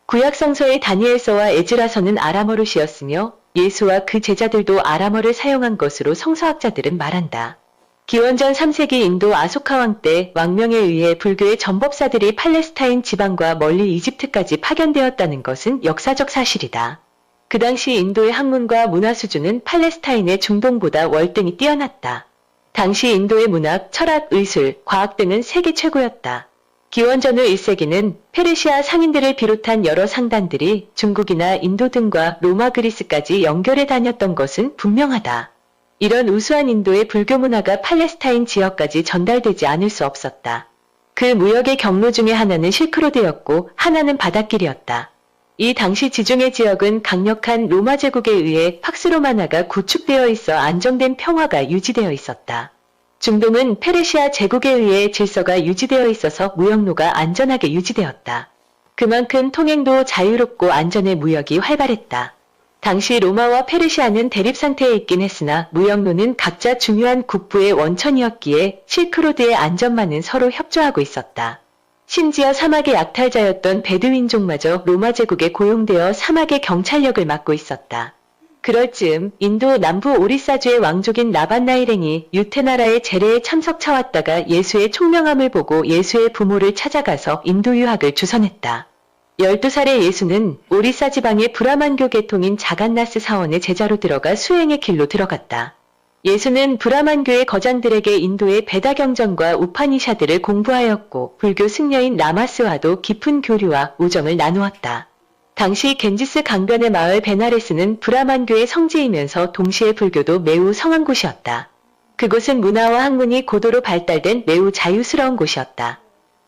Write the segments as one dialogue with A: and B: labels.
A: 구약 성서의 다니엘서와 에즈라서는 아람어로 쓰였으며 예수와 그 제자들도 아람어를 사용한 것으로 성서학자들은 말한다. 기원전 3세기 인도 아소카 왕 때 왕명에 의해 불교의 전법사들이 팔레스타인 지방과 멀리 이집트까지 파견되었다는 것은 역사적 사실이다. 그 당시 인도의 학문과 문화 수준은 팔레스타인의 중동보다 월등히 뛰어났다. 당시 인도의 문학, 철학, 의술, 과학 등은 세계 최고였다. 기원전 후 1세기는 페르시아 상인들을 비롯한 여러 상단들이 중국이나 인도 등과 로마 그리스까지 연결해 다녔던 것은 분명하다. 이런 우수한 인도의 불교 문화가 팔레스타인 지역까지 전달되지 않을 수 없었다. 그 무역의 경로 중에 하나는 실크로드였고 하나는 바닷길이었다. 이 당시 지중해 지역은 강력한 로마 제국에 의해 팍스 로마나가 구축되어 있어 안정된 평화가 유지되어 있었다. 중동은 페르시아 제국에 의해 질서가 유지되어 있어서 무역로가 안전하게 유지되었다. 그만큼 통행도 자유롭고 안전의 무역이 활발했다. 당시 로마와 페르시아는 대립 상태에 있긴 했으나 무역로는 각자 중요한 국부의 원천이었기에 실크로드의 안전만은 서로 협조하고 있었다. 심지어 사막의 약탈자였던 베두인족마저 로마 제국에 고용되어 사막의 경찰력을 맡고 있었다. 그럴 즈음 인도 남부 오리사주의 왕족인 라반나일행이 유테나라의 제례에 참석차왔다가 예수의 총명함을 보고 예수의 부모를 찾아가서 인도 유학을 주선했다. 12살의 예수는 오리사 지방의 브라만교 계통인 자간나스 사원의 제자로 들어가 수행의 길로 들어갔다. 예수는 브라만교의 거장들에게 인도의 베다 경전과 우파니샤드를 공부하였고 불교 승려인 라마스와도 깊은 교류와 우정을 나누었다. 당시 겐지스 강변의 마을 베나레스는 브라만교의 성지이면서 동시에 불교도 매우 성한 곳이었다. 그곳은 문화와 학문이 고도로 발달된 매우 자유스러운 곳이었다.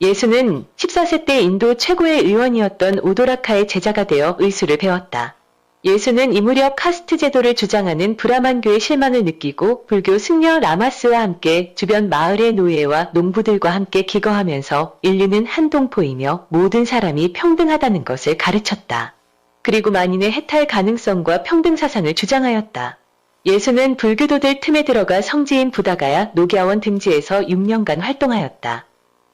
A: 예수는 14세 때 인도 최고의 의원이었던 우도라카의 제자가 되어 의술을 배웠다. 예수는 이 무렵 카스트 제도를 주장하는 브라만교의 실망을 느끼고 불교 승려 라마스와 함께 주변 마을의 노예와 농부들과 함께 기거하면서 인류는 한 동포이며 모든 사람이 평등하다는 것을 가르쳤다. 그리고 만인의 해탈 가능성과 평등 사상을 주장하였다. 예수는 불교도들 틈에 들어가 성지인 부다가야 노갸원 등지에서 6년간 활동하였다.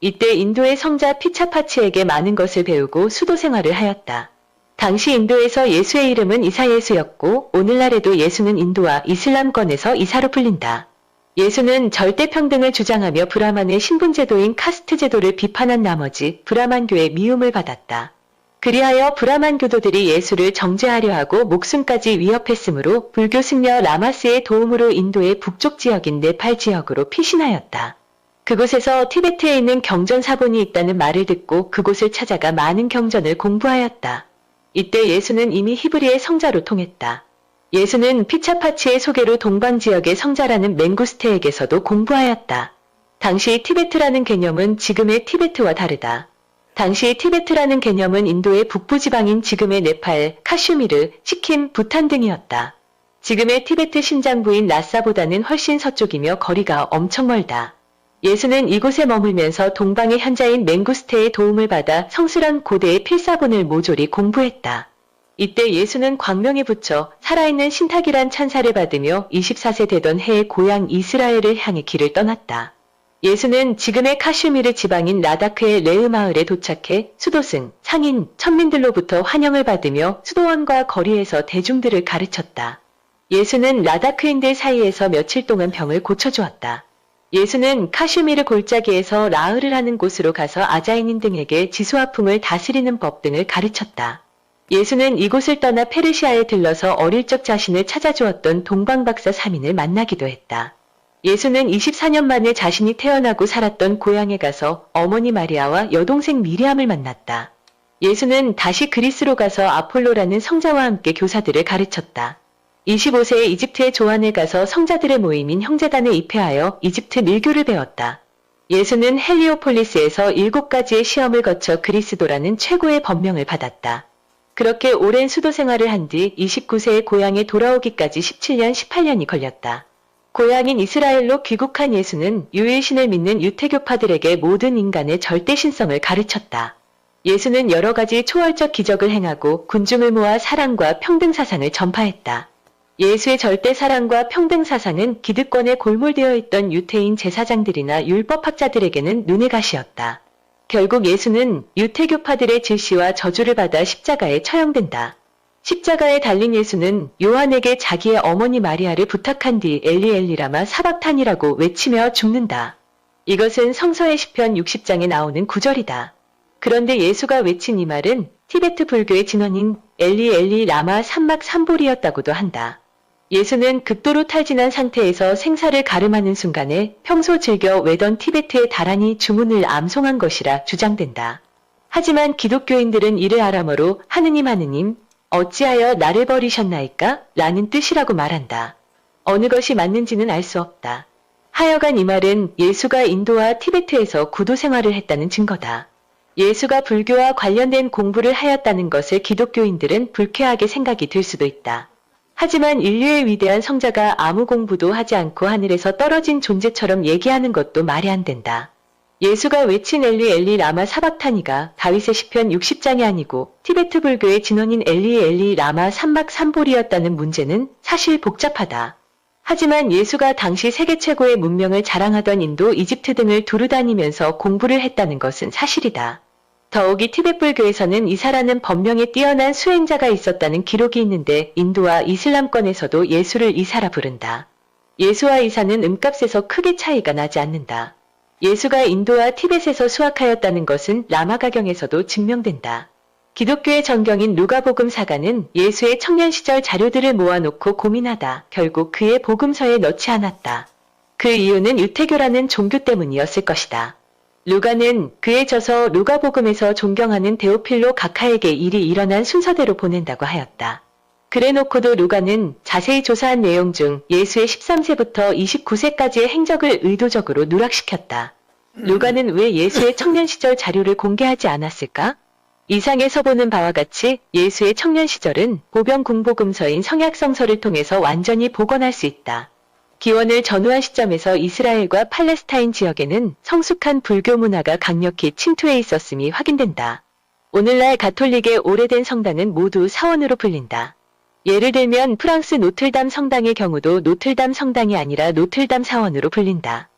A: 이때 인도의 성자 피차파치에게 많은 것을 배우고 수도 생활을 하였다. 당시 인도에서 예수의 이름은 이사예수였고 오늘날에도 예수는 인도와 이슬람권에서 이사로 불린다. 예수는 절대평등을 주장하며 브라만의 신분제도인 카스트 제도를 비판한 나머지 브라만교의 미움을 받았다. 그리하여 브라만 교도들이 예수를 정죄하려 하고 목숨까지 위협했으므로 불교 승려 라마스의 도움으로 인도의 북쪽 지역인 네팔 지역으로 피신하였다. 그곳에서 티베트에 있는 경전 사본이 있다는 말을 듣고 그곳을 찾아가 많은 경전을 공부하였다. 이때 예수는 이미 히브리의 성자로 통했다. 예수는 피차파치의 소개로 동방 지역의 성자라는 맹구스테에게서도 공부하였다. 당시 티베트라는 개념은 지금의 티베트와 다르다. 당시 티베트라는 개념은 인도의 북부 지방인 지금의 네팔, 카슈미르, 시킴, 부탄 등이었다. 지금의 티베트 심장부인 라사보다는 훨씬 서쪽이며 거리가 엄청 멀다. 예수는 이곳에 머물면서 동방의 현자인 맹구스테의 도움을 받아 성스런 고대의 필사본을 모조리 공부했다. 이때 예수는 광명에 붙여 살아있는 신탁이란 찬사를 받으며 24세 되던 해의 고향 이스라엘을 향해 길을 떠났다. 예수는 지금의 카슈미르 지방인 라다크의 레흐 마을에 도착해 수도승, 상인, 천민들로부터 환영을 받으며 수도원과 거리에서 대중들을 가르쳤다. 예수는 라다크인들 사이에서 며칠 동안 병을 고쳐주었다. 예수는 카슈미르 골짜기에서 라흐를 하는 곳으로 가서 아자인인 등에게 지수화풍을 다스리는 법 등을 가르쳤다. 예수는 이곳을 떠나 페르시아에 들러서 어릴 적 자신을 찾아주었던 동방박사 3인을 만나기도 했다. 예수는 24년 만에 자신이 태어나고 살았던 고향에 가서 어머니 마리아와 여동생 미리암을 만났다. 예수는 다시 그리스로 가서 아폴로라는 성자와 함께 교사들을 가르쳤다. 25세에 이집트의 조안에 가서 성자들의 모임인 형제단에 입회하여 이집트 밀교를 배웠다. 예수는 헬리오폴리스에서 7가지의 시험을 거쳐 그리스도라는 최고의 법명을 받았다. 그렇게 오랜 수도 생활을 한 뒤 29세의 고향에 돌아오기까지 17년, 18년이 걸렸다. 고향인 이스라엘로 귀국한 예수는 유일신을 믿는 유태교파들에게 모든 인간의 절대신성을 가르쳤다. 예수는 여러 가지 초월적 기적을 행하고 군중을 모아 사랑과 평등 사상을 전파했다. 예수의 절대 사랑과 평등 사상은 기득권에 골몰되어 있던 유태인 제사장들이나 율법학자들에게는 눈의 가시였다. 결국 예수는 유태교파들의 질시와 저주를 받아 십자가에 처형된다. 십자가에 달린 예수는 요한에게 자기의 어머니 마리아를 부탁한 뒤 엘리 엘리 라마 사박탄이라고 외치며 죽는다. 이것은 성서의 시편 60장에 나오는 구절이다. 그런데 예수가 외친 이 말은 티베트 불교의 진원인 엘리 엘리 라마 삼막 삼볼이었다고도 한다. 예수는 극도로 탈진한 상태에서 생사를 가름하는 순간에 평소 즐겨 외던 티베트의 다란이 주문을 암송한 것이라 주장된다. 하지만 기독교인들은 이를 아람어로 하느님 하느님 어찌하여 나를 버리셨나이까? 라는 뜻이라고 말한다. 어느 것이 맞는지는 알 수 없다. 하여간 이 말은 예수가 인도와 티베트에서 구도 생활을 했다는 증거다. 예수가 불교와 관련된 공부를 하였다는 것을 기독교인들은 불쾌하게 생각이 들 수도 있다. 하지만 인류의 위대한 성자가 아무 공부도 하지 않고 하늘에서 떨어진 존재처럼 얘기하는 것도 말이 안 된다. 예수가 외친 엘리 엘리 라마 사박타니가 다윗의 시편 60장이 아니고 티베트 불교의 진원인 엘리 엘리 라마 삼막 삼볼이었다는 문제는 사실 복잡하다. 하지만 예수가 당시 세계 최고의 문명을 자랑하던 인도, 이집트 등을 두루다니면서 공부를 했다는 것은 사실이다. 더욱이 티베트 불교에서는 이사라는 법명에 뛰어난 수행자가 있었다는 기록이 있는데 인도와 이슬람권에서도 예수를 이사라 부른다. 예수와 이사는 음값에서 크게 차이가 나지 않는다. 예수가 인도와 티벳에서 수학하였다는 것은 라마가경에서도 증명된다. 기독교의 정경인 누가복음 사가는 예수의 청년 시절 자료들을 모아놓고 고민하다 결국 그의 복음서에 넣지 않았다. 그 이유는 유태교라는 종교 때문이었을 것이다. 루가는 그의 저서 루가복음에서 존경하는 데오필로 각하에게 일이 일어난 순서대로 보낸다고 하였다. 그래놓고도 루가는 자세히 조사한 내용 중 예수의 13세부터 29세까지의 행적을 의도적으로 누락시켰다. 루가는 왜 예수의 청년 시절 자료를 공개하지 않았을까? 이상에서 보는 바와 같이 예수의 청년 시절은 보병 궁복음서인 성약성서를 통해서 완전히 복원할 수 있다. 기원을 전후한 시점에서 이스라엘과 팔레스타인 지역에는 성숙한 불교 문화가 강력히 침투해 있었음이 확인된다. 오늘날 가톨릭의 오래된 성당은 모두 사원으로 불린다. 예를 들면 프랑스 노틀담 성당의 경우도 노틀담 성당이 아니라 노틀담 사원으로 불린다.